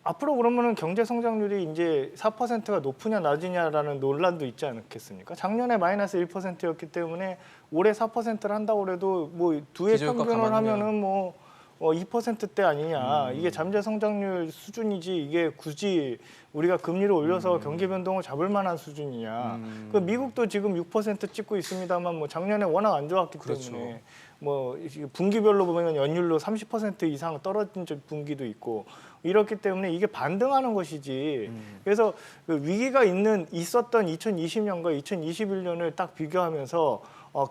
앞으로 그러면은 경제 성장률이 이제 4%가 높으냐 낮으냐라는 논란도 있지 않겠습니까? 작년에 마이너스 1%였기 때문에 올해 4%를 한다고 해도 뭐 두해 기저효과 평균을 감안하면. 하면은 뭐 2%대 아니냐. 이게 잠재 성장률 수준이지 이게 굳이 우리가 금리를 올려서 경기 변동을 잡을 만한 수준이냐. 그 미국도 지금 6% 찍고 있습니다만 뭐 작년에 워낙 안 좋았기 그렇죠. 때문에 뭐 분기별로 보면 연율로 30% 이상 떨어진 분기도 있고 이렇기 때문에 이게 반등하는 것이지. 그래서 그 위기가 있었던 2020년과 2021년을 딱 비교하면서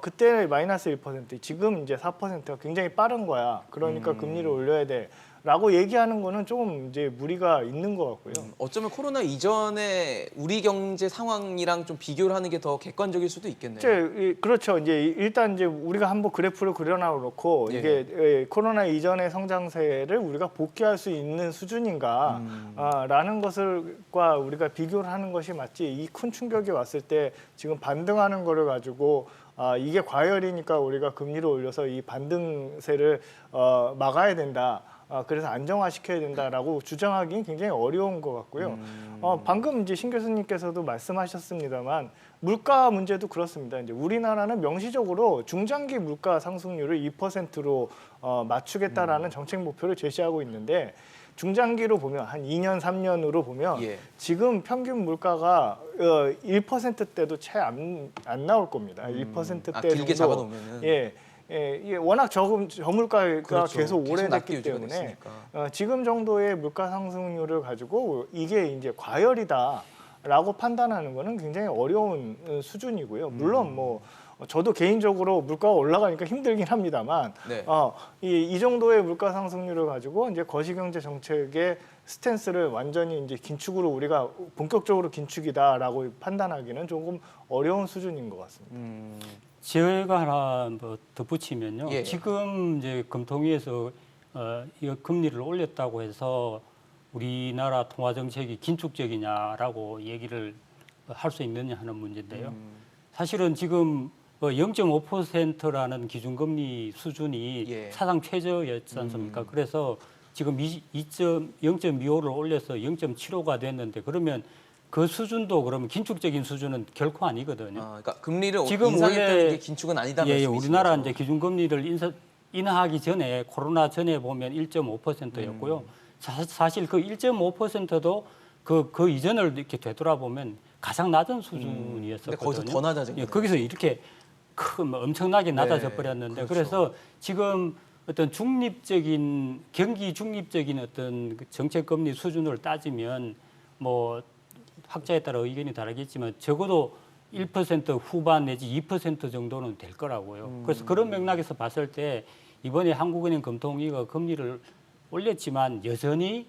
그때 마이너스 1%, 지금 이제 4%가 굉장히 빠른 거야. 그러니까 금리를 올려야 돼. 라고 얘기하는 거는 조금 이제 무리가 있는 것 같고요. 어쩌면 코로나 이전에 우리 경제 상황이랑 좀 비교를 하는 게 더 객관적일 수도 있겠네요. 그렇죠. 이제 일단 이제 우리가 한번 그래프를 그려놔놓고 예. 이게 코로나 이전의 성장세를 우리가 복귀할 수 있는 수준인가 라는 것을과 우리가 비교를 하는 것이 맞지. 이 큰 충격이 왔을 때 지금 반등하는 거를 가지고 이게 과열이니까 우리가 금리를 올려서 이 반등세를 막아야 된다. 그래서 안정화시켜야 된다라고 주장하기는 굉장히 어려운 것 같고요. 방금 이제 신 교수님께서도 말씀하셨습니다만 물가 문제도 그렇습니다. 이제 우리나라는 명시적으로 중장기 물가 상승률을 2%로 맞추겠다라는 정책 목표를 제시하고 있는데 중장기로 보면 한 2년, 3년으로 보면 예. 지금 평균 물가가 1%대도 채 안 나올 겁니다. 1%대 길게 정도. 잡아놓으면은. 예. 이게 워낙 저물가가 그렇죠. 계속 낮게 오래됐기 유지가 때문에 됐으니까. 지금 정도의 물가 상승률을 가지고 이게 이제 과열이다라고 판단하는 거는 굉장히 어려운 수준이고요. 물론 뭐 저도 개인적으로 물가가 올라가니까 힘들긴 합니다만 네. 이 정도의 물가 상승률을 가지고 이제 거시경제 정책의 스탠스를 완전히 이제 긴축으로 우리가 본격적으로 긴축이다라고 판단하기는 조금 어려운 수준인 것 같습니다. 제가 하나 뭐 덧붙이면요. 예. 지금 이제 금통위에서 이거 금리를 올렸다고 해서 우리나라 통화 정책이 긴축적이냐라고 얘기를 할 수 있느냐 하는 문제인데요. 사실은 지금 0.5%라는 기준금리 수준이 예. 사상 최저였지 않습니까? 그래서 지금 0.25를 올려서 0.75가 됐는데 그러면 그 수준도 그러면 긴축적인 수준은 결코 아니거든요. 그러니까 금리를 지금 인상했다는 원래- 게 긴축은 아니다. 예, 우리나라 이제 기준금리를 인하하기 전에 코로나 전에 보면 1.5%였고요. 사실 그 1.5%도 그 이전을 이렇게 되돌아보면 가장 낮은 수준이었었거든요. 근데 거기서 더 낮아진 예, 거네요. 거기서 이렇게 엄청나게 낮아져 네, 버렸는데 그렇죠. 그래서 지금 어떤 경기 중립적인 어떤 그 정책금리 수준을 따지면 뭐 학자에 따라 의견이 다르겠지만 적어도 1% 후반 내지 2% 정도는 될 거라고요. 그래서 그런 맥락에서 봤을 때 이번에 한국은행 금통위가 금리를 올렸지만 여전히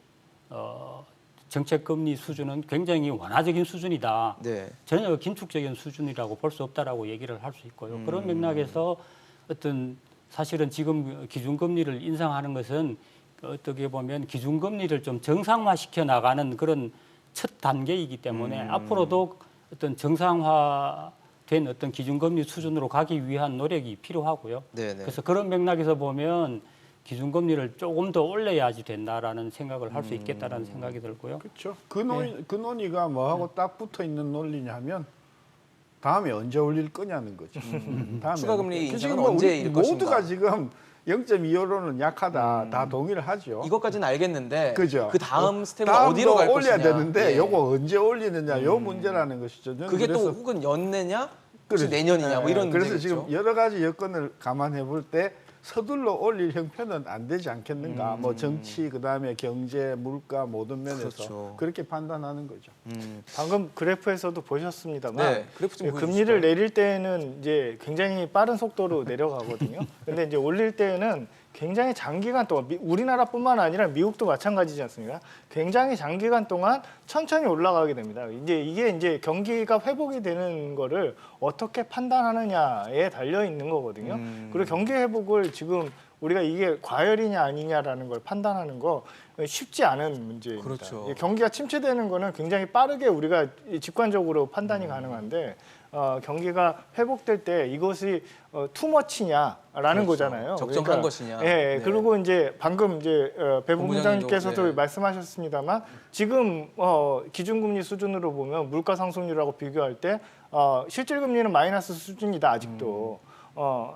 정책금리 수준은 굉장히 완화적인 수준이다. 네. 전혀 긴축적인 수준이라고 볼 수 없다라고 얘기를 할 수 있고요. 그런 맥락에서 어떤 사실은 지금 기준금리를 인상하는 것은 어떻게 보면 기준금리를 좀 정상화시켜 나가는 그런 첫 단계이기 때문에 앞으로도 어떤 정상화된 어떤 기준금리 수준으로 가기 위한 노력이 필요하고요. 네네. 그래서 그런 맥락에서 보면 기준금리를 조금 더 올려야지 된다라는 생각을 할 수 있겠다라는 생각이 들고요. 그렇죠. 그 논의가 뭐하고 딱 붙어 있는 논리냐면 다음에 언제 올릴 거냐는 거죠. 다음에 추가 금리 언제. 인상은 지금 뭐 언제 우리 일 모두가 것인가. 지금 0.25로는 약하다 다 동의를 하죠. 이것까지는 알겠는데 그죠. 그 다음 스텝은 다음도 어디로 갈 올려야 것이냐. 되는데 예. 요거 언제 올리느냐 요 문제라는 것이죠. 저는 그게 또 그래서 혹은 연내냐 그렇죠. 혹시 내년이냐 뭐 이런 그래서 문제겠죠. 지금 여러 가지 여건을 감안해 볼 때 서둘러 올릴 형편은 안 되지 않겠는가. 뭐 정치 그다음에 경제, 물가 모든 면에서 그렇죠. 그렇게 판단하는 거죠. 방금 그래프에서도 보셨습니다만 네, 그래프 좀 금리를 보여주실까요? 내릴 때는 이제 굉장히 빠른 속도로 내려가거든요. 근데 이제 올릴 때는 굉장히 장기간 동안 우리나라뿐만 아니라 미국도 마찬가지지 않습니까? 굉장히 장기간 동안 천천히 올라가게 됩니다. 이게 이제 경기가 회복이 되는 거를 어떻게 판단하느냐에 달려 있는 거거든요. 그리고 경기 회복을 지금 우리가 이게 과열이냐 아니냐라는 걸 판단하는 거 쉽지 않은 문제입니다. 그렇죠. 경기가 침체되는 거는 굉장히 빠르게 우리가 직관적으로 판단이 가능한데 경기가 회복될 때 이것이 투머치냐라는 그렇죠. 거잖아요. 적정한 것이냐. 예, 네. 그리고 이제 방금 이제 배 본부장님도, 본부장님께서도 네. 말씀하셨습니다만 지금 기준금리 수준으로 보면 물가 상승률하고 비교할 때 실질금리는 마이너스 수준이다 아직도.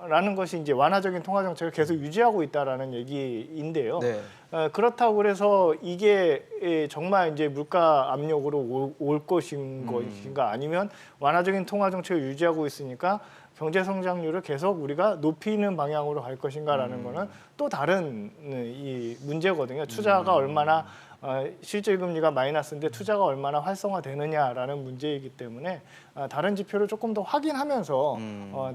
라는 것이 이제 완화적인 통화 정책을 계속 유지하고 있다라는 얘기인데요. 네. 그렇다고 그래서 이게 정말 이제 물가 압력으로 올 것인가 아니면 완화적인 통화 정책을 유지하고 있으니까 경제 성장률을 계속 우리가 높이는 방향으로 갈 것인가라는 거는 또 다른 이 문제거든요. 투자가 얼마나 실질 금리가 마이너스인데 투자가 얼마나 활성화되느냐라는 문제이기 때문에 다른 지표를 조금 더 확인하면서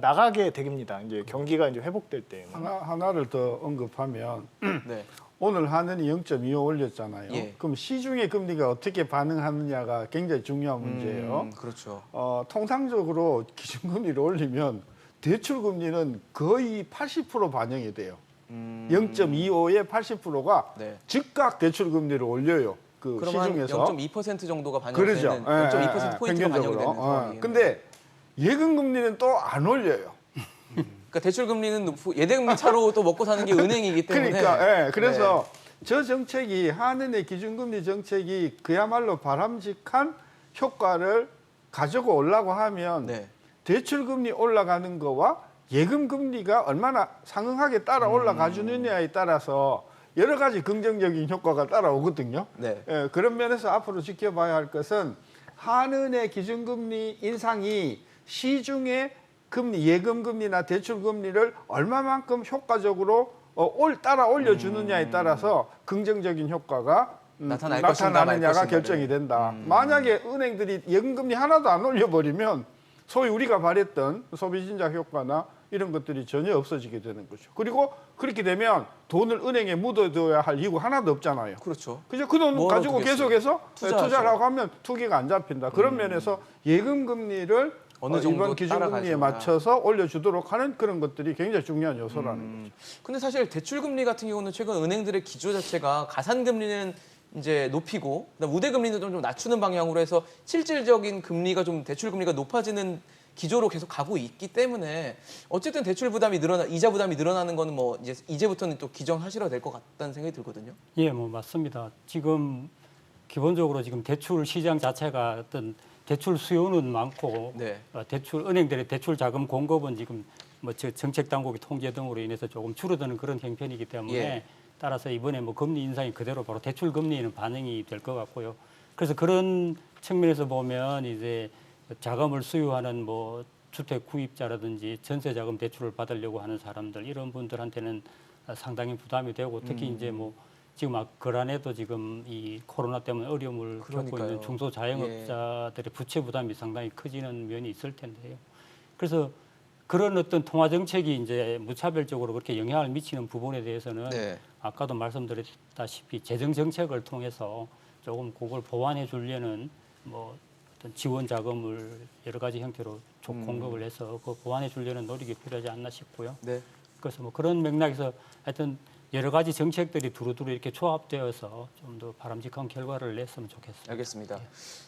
나가게 됩니다. 이제 경기가 이제 회복될 때. 하나를 더 언급하면 네. 오늘 한은이 0.25 올렸잖아요. 예. 그럼 시중의 금리가 어떻게 반응하느냐가 굉장히 중요한 문제예요. 그렇죠. 통상적으로 기준금리를 올리면 대출금리는 거의 80% 반영이 돼요. 0.25의 80%가 네. 즉각 대출금리를 올려요. 그 그럼 한 시중에서. 0.2% 정도가 반영되는 그러죠. 0.2% 포인트가 반영되는 상황이에요. 근데 예금금리는 또 안 올려요. 그러니까 대출 금리는 높고 예대금리 차로 또 먹고 사는 게 은행이기 때문에. 그러니까 그래서 저 정책이 한은의 기준금리 정책이 그야말로 바람직한 효과를 가지고 오려고 하면 네. 대출금리 올라가는 거와 예금금리가 얼마나 상응하게 따라 올라가 주느냐에 따라서 여러 가지 긍정적인 효과가 따라오거든요. 네. 그런 면에서 앞으로 지켜봐야 할 것은 한은의 기준금리 인상이 시중에 금리, 예금 금리나 대출 금리를 얼마만큼 효과적으로 따라 올려주느냐에 따라서 긍정적인 효과가 나타날 것인가 말 나타나느냐가 것인가를. 결정이 된다. 만약에 은행들이 예금 금리 하나도 안 올려버리면 소위 우리가 바랬던 소비 진작 효과나 이런 것들이 전혀 없어지게 되는 거죠. 그리고 그렇게 되면 돈을 은행에 묻어둬야 할 이유가 하나도 없잖아요. 그렇죠. 그죠? 그 돈 뭐하러 가지고 두겠어요? 계속해서 투자하죠. 투자를 하고 하면 투기가 안 잡힌다. 그런 면에서 예금 금리를 어느 정도 이번 기준금리에 따라가지구나. 맞춰서 올려주도록 하는 그런 것들이 굉장히 중요한 요소라는 거죠. 근데 사실 대출 금리 같은 경우는 최근 은행들의 기조 자체가 가산 금리는 이제 높이고 그다음 우대 금리는 좀 낮추는 방향으로 해서 실질적인 금리가 좀 대출 금리가 높아지는 기조로 계속 가고 있기 때문에 어쨌든 대출 부담이 이자 부담이 늘어나는 거는 뭐 이제부터는 또 기정하시려 될 것 같다는 생각이 들거든요. 예, 뭐 맞습니다. 지금 기본적으로 지금 대출 시장 자체가 어떤 대출 수요는 많고 네. 은행들의 대출 자금 공급은 지금 뭐 정책 당국의 통제 등으로 인해서 조금 줄어드는 그런 형편이기 때문에 예. 따라서 이번에 뭐 금리 인상이 그대로 바로 대출 금리에는 반영이 될 것 같고요. 그래서 그런 측면에서 보면 이제 자금을 수요하는 뭐 주택 구입자라든지 전세 자금 대출을 받으려고 하는 사람들 이런 분들한테는 상당히 부담이 되고 특히 이제 뭐 지금 거란에도 지금 이 코로나 때문에 어려움을 겪고 그러니까요. 있는 중소자영업자들의 부채 부담이 상당히 커지는 면이 있을 텐데요. 그래서 그런 어떤 통화 정책이 이제 무차별적으로 그렇게 영향을 미치는 부분에 대해서는 네. 아까도 말씀드렸다시피 재정 정책을 통해서 조금 그걸 보완해 주려는 뭐 어떤 지원 자금을 여러 가지 형태로 공급을 해서 그 보완해 주려는 노력이 필요하지 않나 싶고요. 네. 그래서 뭐 그런 맥락에서 하여튼 여러 가지 정책들이 두루두루 이렇게 조합되어서 좀 더 바람직한 결과를 냈으면 좋겠습니다. 알겠습니다.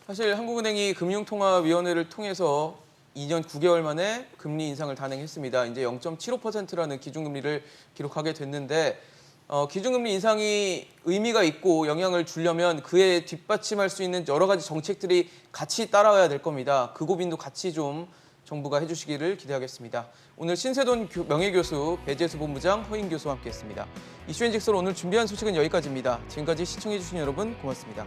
사실 한국은행이 금융통화위원회를 통해서 2년 9개월 만에 금리 인상을 단행했습니다. 이제 0.75%라는 기준금리를 기록하게 됐는데 기준금리 인상이 의미가 있고 영향을 주려면 그에 뒷받침할 수 있는 여러 가지 정책들이 같이 따라와야 될 겁니다. 그 고민도 같이 좀 정부가 해주시기를 기대하겠습니다. 오늘 신세돈 명예교수, 배재수 본부장, 허인 교수와 함께했습니다. 이슈앤직설 오늘 준비한 소식은 여기까지입니다. 지금까지 시청해주신 여러분 고맙습니다.